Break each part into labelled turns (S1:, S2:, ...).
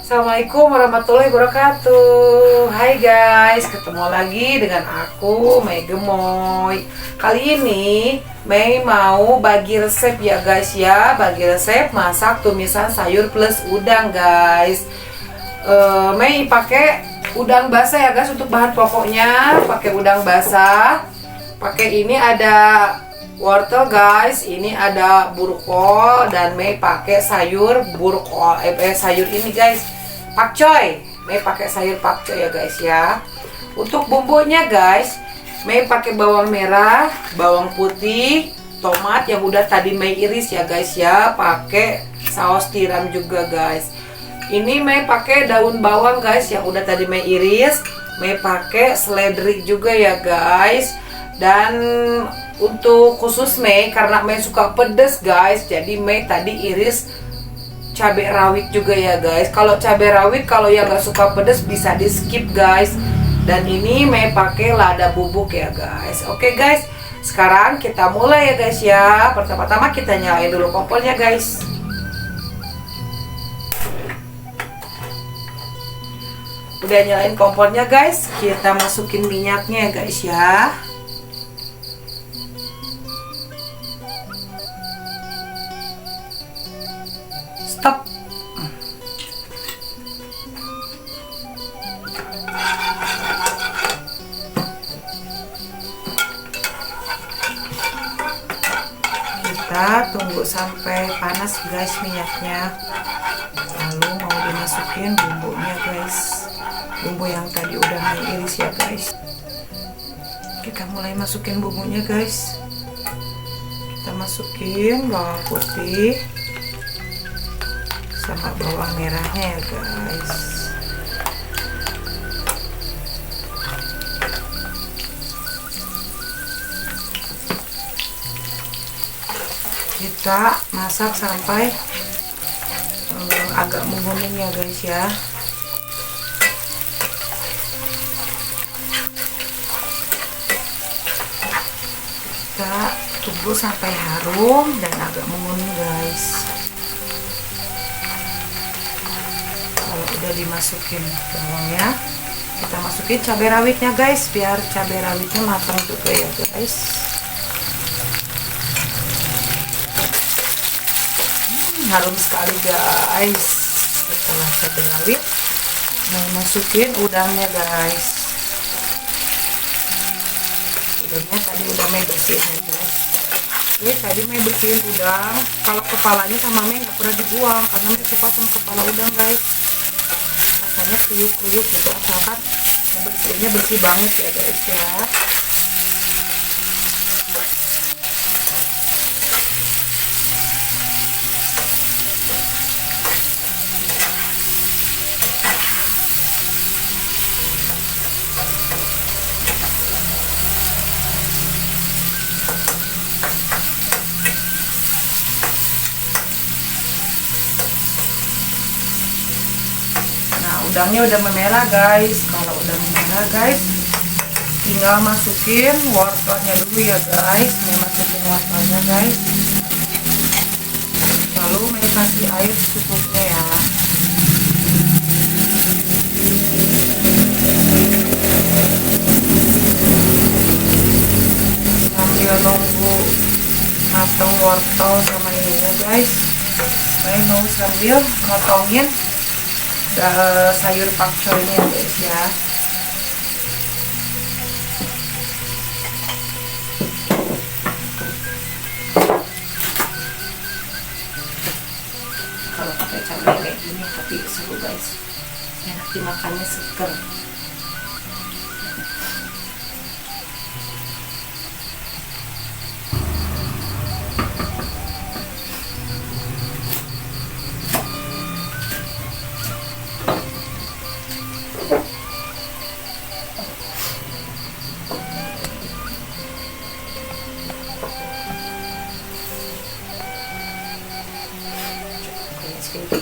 S1: Assalamualaikum warahmatullahi wabarakatuh. Hai guys, ketemu lagi dengan aku Mei Gemoy. Kali ini Mei mau bagi resep ya guys ya. Bagi resep masak tumisan sayur plus udang guys. Mei pakai udang basah ya guys untuk bahan pokoknya. Pakai udang basah. Pakai ini ada wortel guys, ini ada burukol, dan Mei pakai sayur burukol, sayur ini guys, pakcoy. Mei pakai sayur pakcoy ya guys ya. Untuk bumbunya guys, Mei pakai bawang merah, bawang putih, tomat yang udah tadi Mei iris ya guys ya. Pakai saus tiram juga guys. Ini Mei pakai daun bawang guys yang udah tadi Mei iris. Mei pakai seledri juga ya guys. Dan untuk khusus Mei, karena Mei suka pedes guys, jadi Mei tadi iris cabai rawit juga ya guys. Kalau cabai rawit, kalau yang gak suka pedes bisa di skip guys. Dan ini Mei pakai lada bubuk ya guys. Oke guys, sekarang kita mulai ya guys ya. Pertama-tama kita nyalain dulu kompornya guys. Udah nyalain kompornya guys, kita masukin minyaknya ya guys ya. Stop. Kita tunggu sampai panas guys minyaknya. Lalu mau dimasukin bumbunya guys. Bumbu yang tadi udah Mei iris ya guys. Kita mulai masukin bumbunya guys. Kita masukin bawang putih sama bawang merahnya ya guys. Kita masak sampai agak menguning ya guys ya. Kita tunggu sampai harum dan agak menguning guys. Udah dimasukin bawangnya, kita masukin cabai rawitnya guys, biar cabai rawitnya matang juga ya guys. Harum sekali guys. Setelah cabai rawit, mau masukin udangnya guys. Udangnya tadi udah Mei bersihin ya guys. Oke, tadi Mei bersihin udang. Kalau kepalanya sama Mei nggak pernah dibuang karena Mei suka sama kepala udang guys. Rasanya kriuk-kriuk gitu, asalkan bersihnya bersih banget ya guys ya. Udangnya udah memerah guys. Kalau udah memerah guys, tinggal masukin wortelnya dulu ya guys. Mau masukin wortelnya guys, lalu mau kasih air secukupnya ya. Sambil nunggu matang wortel sama ininya guys, saya mau sambil motongin sayur pakcoynya guys ya. Kalau pakai cabai kayak gini tapi seru guys, enak dimakannya seger.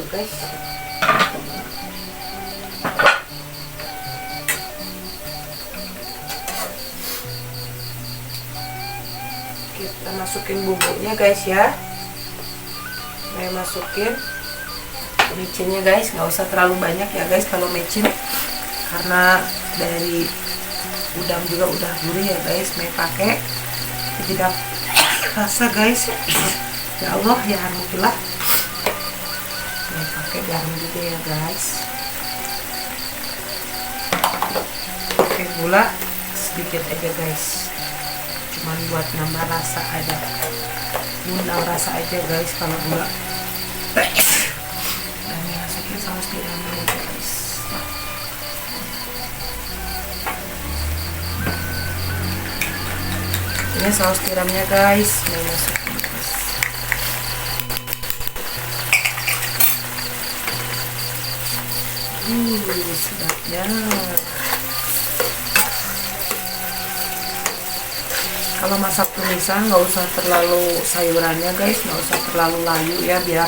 S1: Guys, kita masukin bumbunya guys ya. Saya masukin micinnya guys, nggak usah terlalu banyak ya guys kalau micin, karena dari udang juga udah gurih ya guys. Mei pakai tidak rasa guys. Ya Allah ya alhamdulillah. Mei pakai garam juga ya guys. Pakai gula sedikit aja guys, cuman buat nambah rasa aja, undang rasa aja guys kalau gula. Dan masukin saus tiramnya aja guys. Ini saus tiramnya guys, mau masukin guys. Sedapnya. Kalau masak tumisan nggak usah terlalu sayurannya guys, nggak usah terlalu layu ya, biar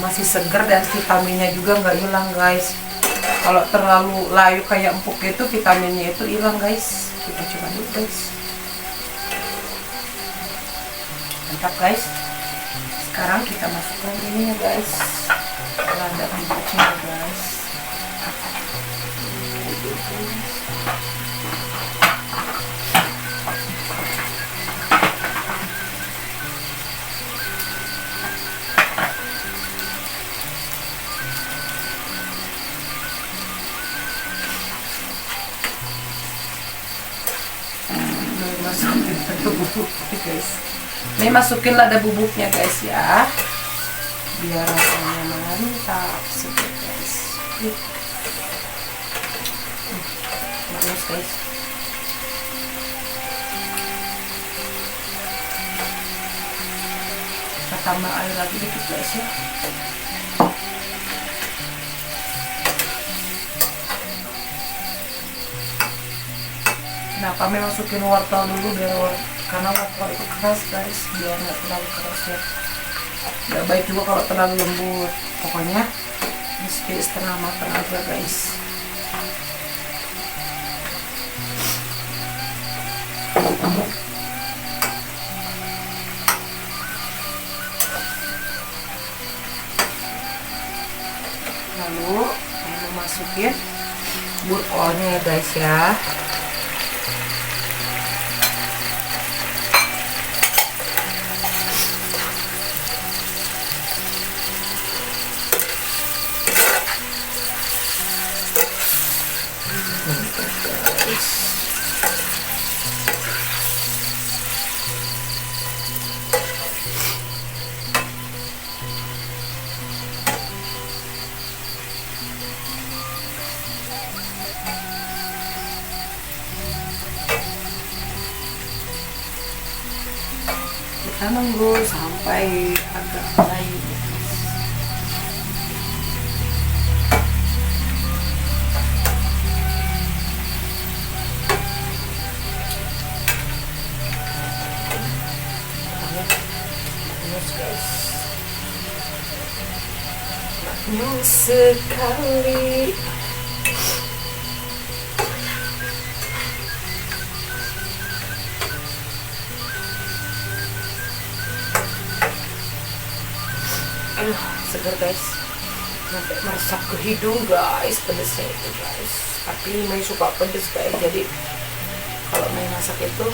S1: masih segar dan vitaminnya juga nggak hilang guys. Kalau terlalu layu kayak empuk itu, vitaminnya itu hilang guys. Kita coba dulu guys. Mantap guys. Sekarang kita masukkan ini ya guys, lada bubuknya guys. Masukin lada bubuknya guys. Ini masukin lada bubuknya guys ya, biar rasanya mantap sedap guys. Terus guys, kita tambah air lagi dikit guys ya. Kenapa Mei masukin wortel dulu, karena wortel itu keras guys, biar nggak terlalu keras ya. Nggak baik juga kalau terlalu lembut. Pokoknya meski setengah matang aja guys. Lalu Mei masukin burkolnya ya guys ya. Kita nunggu sampai agak layu. Manis sekali. Aduh, segar guys, sampai masak ke hidung guys, pedesnya itu guys. Tapi Mei suka pedes guys, jadi kalau Mei masak itu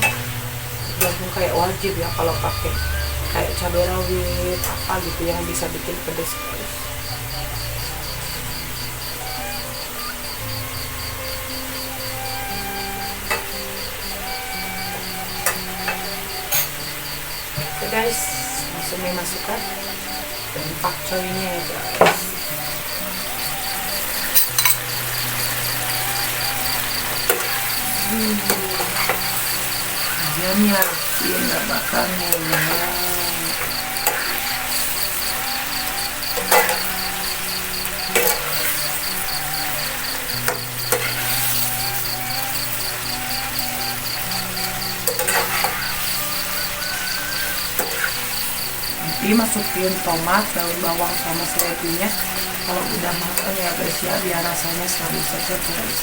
S1: langsung kayak wajib ya kalau pakai kayak cabai rawit apa gitu yang bisa bikin pedes guys. Oke guys, langsung Mei masukkan dan pakcoynya ya guys. Ayamnya dia nggak bakarnya ya. Nanti masukin tomat, daun bawang sama seledrinya kalau udah matang ya guys ya, biar rasanya selalu segar guys.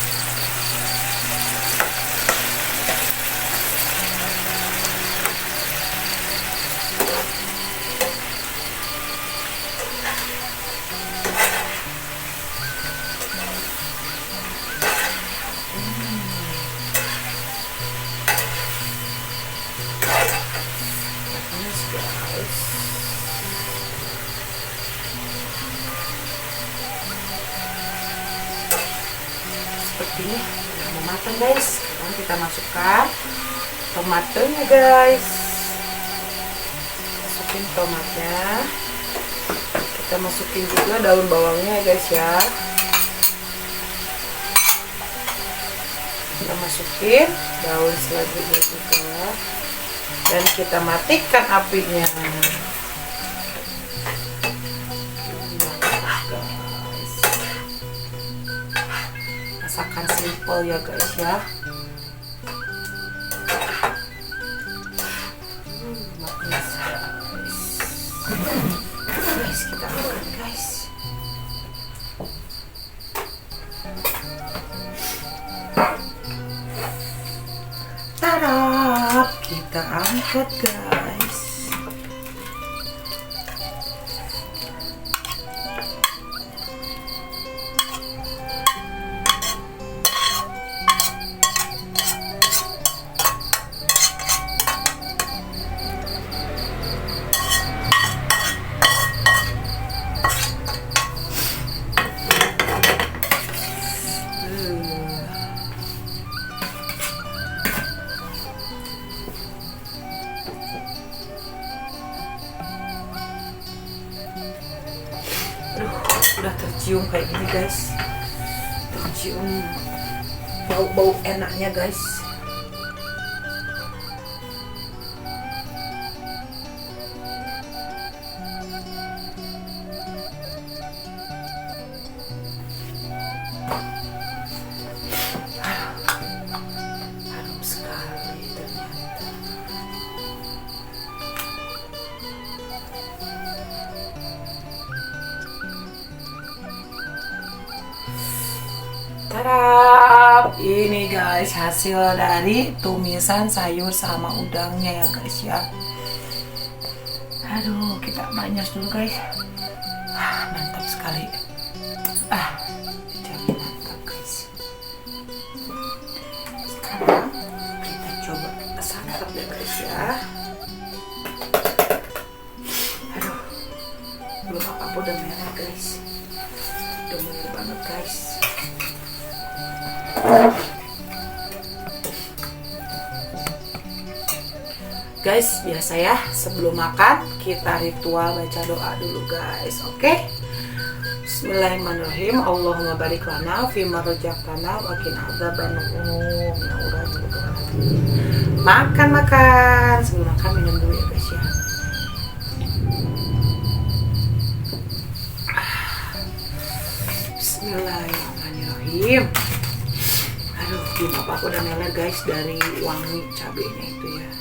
S1: ini udah mau matang guys. Sekarang kita masukkan tomatnya guys. Masukin tomatnya, kita masukin juga daun bawangnya ya guys ya. Kita masukin daun selanjutnya juga, dan kita matikan apinya. Masakan simple ya guys ya. Manis guys, kita angkat guys. Tarap, kita angkat guys. Udah tercium kayak gini guys, tercium bau-bau enaknya guys. Harum sekali ternyata. Tarap, ini guys hasil dari tumisan sayur sama udangnya ya guys ya. Aduh, kita manyos dulu guys. Mantap sekali. Jadi mantap guys. Sekarang kita coba santap ya guys ya. Aduh, belum apa-apa udah merah guys. Udah merah banget guys. Guys, biasa ya, sebelum makan kita ritual baca doa dulu guys, oke? Bismillahirrahmanirrahim. Allahumma barik lana fima razaqtana wa qina adzabannar. Makan, sebelum makan minum dulu ya guys ya. Bismillahirrahmanirrahim. Aduh, belum apa-apa udah meleleh guys dari wangi cabenya itu ya.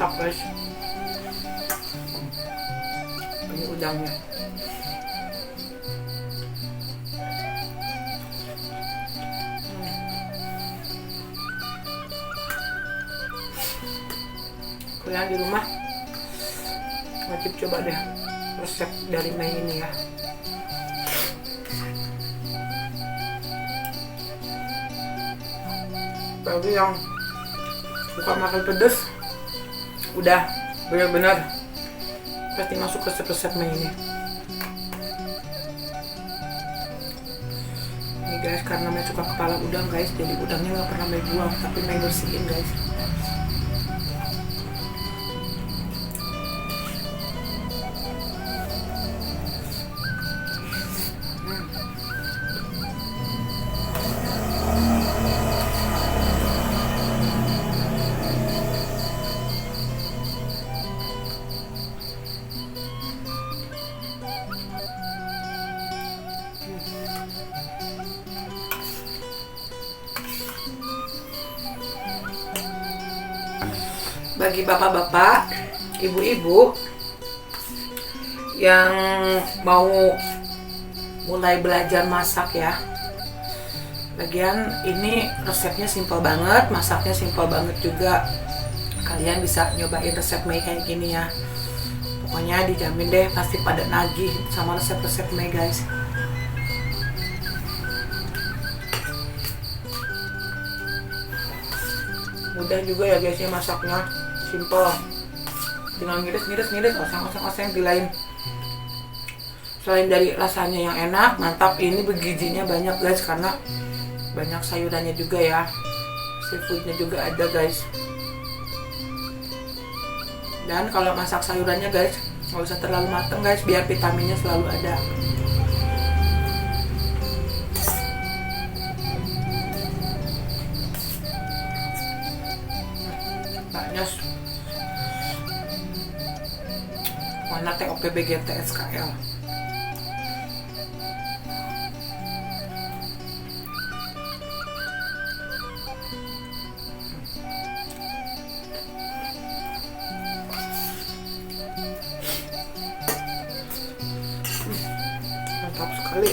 S1: Mantap guys. Ini udangnya. Kalian di rumah wajib coba deh resep dari Mei ini ya. Bagi yang suka makan pedas, udah benar-benar pasti masuk resep-resep Mei ini. Ini guys, karena Mei suka kepala udang guys, jadi udangnya nggak pernah Mei buang, tapi Mei bersihin guys. Bagi bapak-bapak, ibu-ibu yang mau mulai belajar masak ya, lagian ini resepnya simpel banget, masaknya simpel banget juga. Kalian bisa nyobain resep Mei kayak gini ya. Pokoknya dijamin deh pasti pada nagih sama resep-resep Mei guys. mudah juga ya guys ya masaknya, simple. Tinggal ngiris, oseng-oseng di lain. Selain dari rasanya yang enak, mantap, ini bergizinya banyak guys karena banyak sayurannya juga ya. Seafoodnya juga ada guys. Dan kalau masak sayurannya guys, nggak usah terlalu mateng guys, biar vitaminnya selalu ada. Baknyos mana TOPBGT SKL. Mantap sekali.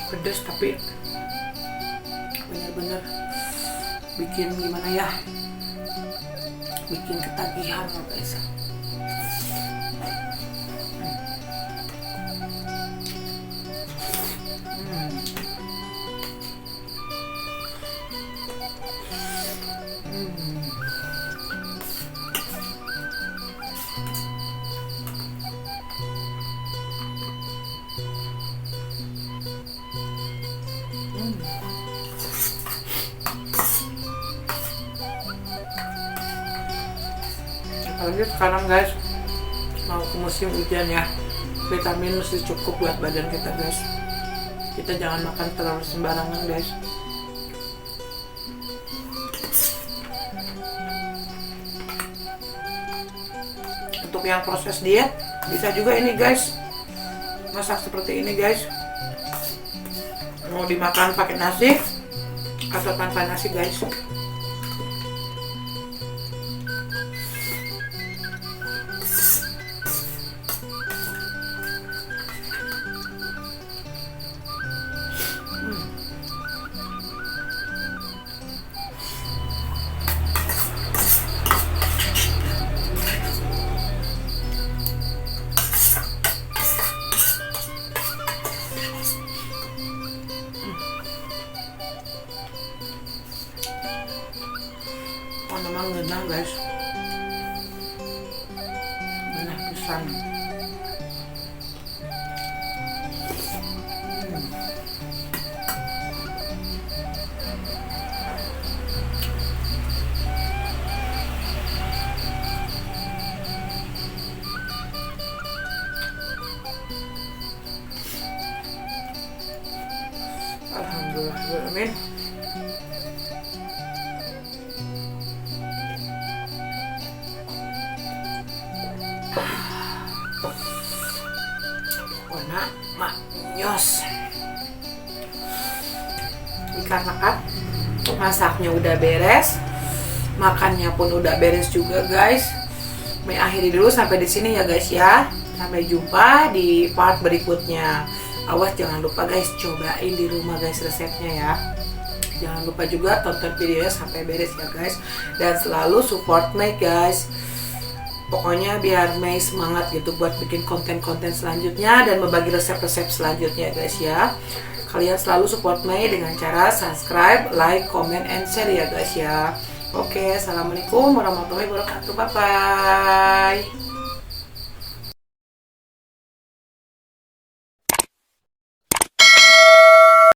S1: Pedas tapi bener-bener bikin gimana ya, bikin ketagihan loh guys. Apalagi sekarang guys mau ke musim hujan ya, vitamin mesti cukup buat badan kita guys. Kita jangan makan terlalu sembarangan guys. Untuk yang proses diet bisa juga ini guys, masak seperti ini guys. Mau dimakan pakai nasi atau tanpa nasi guys. Memang genah guys, genah pisan. Alhamdulillah, amin. Warna maknyos. Dikarenakan masaknya udah beres, makannya pun udah beres juga guys. May akhiri dulu sampai di sini ya guys ya. Sampai jumpa di part berikutnya. Awas jangan lupa guys, cobain di rumah guys resepnya ya. Jangan lupa juga tonton videonya sampai beres ya guys. Dan selalu support May guys. Pokoknya biar May semangat gitu buat bikin konten-konten selanjutnya dan membagi resep-resep selanjutnya guys ya. Kalian selalu support May dengan cara subscribe, like, comment, and share ya guys ya. Oke, assalamualaikum warahmatullahi wabarakatuh. Bye bye.